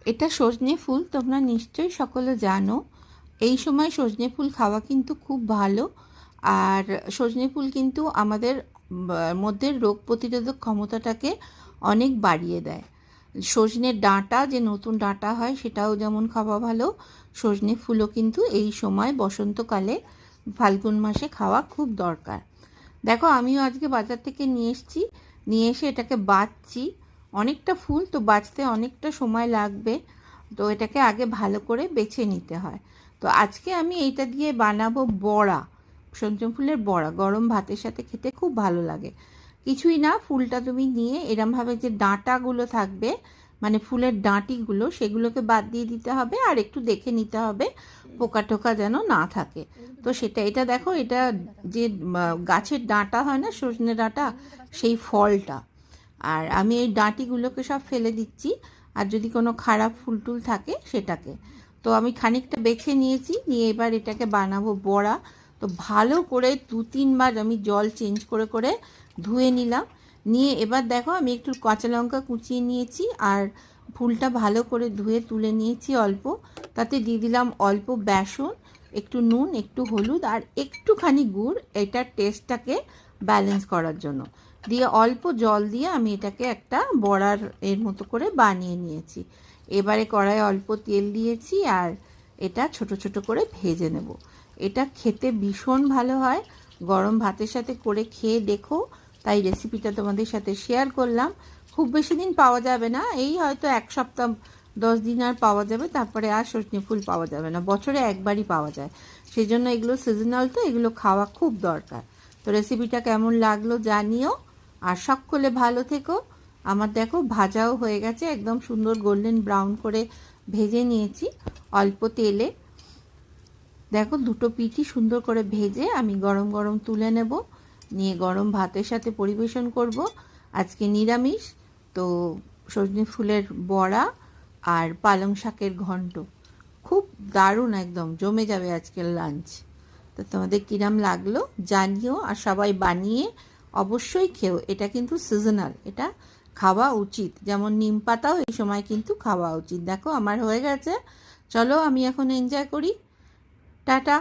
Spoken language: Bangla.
এটা সজনে ফুল, তোমরা নিশ্চয়ই সকলে জানো। এই সময় সজনে ফুল খাওয়া কিন্তু খুব ভালো। আর সজনে ফুল কিন্তু আমাদের মধ্যে রোগ প্রতিরোধক ক্ষমতাটাকে অনেক বাড়িয়ে দেয়। সজনের ডাঁটা, যে নতুন ডাঁটা হয়, সেটাও যেমন খাওয়া ভালো, সজনে ফুলও কিন্তু এই সময় বসন্তকালে ফাল্গুন মাসে খাওয়া খুব দরকার। দেখো, আমিও আজকে বাজার থেকে নিয়ে এসে এটাকে বাছছি। অনেকটা ফুল তো, বাছতে অনেকটা সময় লাগবে, তো এটাকে আগে ভালো করে বেছে নিতে হয়। তো আজকে আমি এইটা দিয়ে বানাবো বড়া, সজনে ফুলের বড়া। গরম ভাতের সাথে খেতে খুব ভালো লাগে। কিছুই না, ফুলটা তুমি নিয়ে এরমভাবে যে ডাঁটাগুলো থাকবে, মানে ফুলের ডাঁটিগুলো, সেগুলোকে বাদ দিয়ে দিতে হবে। আর একটু দেখে নিতে হবে পোকা টোকা যেন না থাকে। তো এটা দেখো, এটা যে গাছের ডাঁটা হয় না, সজনে ডাঁটা, সেই ফলটা। আর আমি এই ডাঁটিগুলোকে সব ফেলে দিচ্ছি, আর যদি কোনো খারাপ ফুল টুল থাকে সেটাকে। তো আমি খানিকটা বেছে নিয়েছি, নিয়ে এবার এটাকে বানাবো বড়া। তো ভালো করে 2-3 বার আমি জল চেঞ্জ করে করে ধুয়ে নিলাম। নিয়ে এবার দেখো, আমি একটু কাঁচা লঙ্কা কুচিয়ে নিয়েছি, আর ফুলটা ভালো করে ধুয়ে তুলে নিয়েছি অল্প। তাতে দিয়ে দিলাম অল্প বেসন, একটু নুন, একটু হলুদ, আর একটুখানি গুড়, এটার টেস্টটাকে ব্যালেন্স করার জন্য। দিয়ে অল্প জল দিয়ে আমি এটাকে একটা বড়ার এর মতো করে বানিয়ে নিয়েছি। এবারে কড়াইয়ে অল্প তেল দিয়েছি, আর এটা ছোট ছোট করে ভেজে নেব। এটা খেতে ভীষণ ভালো হয়, গরম ভাতের সাথে করে খেয়ে দেখো। তাই রেসিপিটা তোমাদের সাথে শেয়ার করলাম। খুব বেশি দিন পাওয়া যাবে না, এই হয়তো 1 সপ্তাহ 10 দিন আর পাওয়া যাবে, তারপরে আর সজনে ফুল পাওয়া যাবে না। বছরে একবারই পাওয়া যায়, সেই জন্য এগুলো সিজনাল, তো এগুলো খাওয়া খুব দরকার। তো রেসিপিটা কেমন লাগলো জানিও, আর সকলে ভালো থেকো। আমার দেখো ভাজাও হয়ে গেছে, একদম সুন্দর গোল্ডেন ব্রাউন করে ভেজে নিয়েছি অল্প তেলে। দেখো, দুটো পিঠই সুন্দর করে ভেজে আমি গরম গরম তুলে নেব, নিয়ে গরম ভাতের সাথে পরিবেশন করব। আজকে নিরামিষ, তো সজনে ফুলের বড়া আর পালং শাকের ঘন্ট, খুব দারুণ, একদম জমে যাবে আজকের লাঞ্চ। তো তোমাদের কিরাম লাগলো জানিও, আর সবাই বানিয়ে অবশ্যই খেও। এটা কিন্তু সিজনাল, এটা খাওয়া উচিত। যেমন নিম পাতাও এই সময় কিন্তু খাওয়া উচিত। দেখো, আমার হয়ে গেছে। চলো, আমি এখন এনজয় করি। টাটা।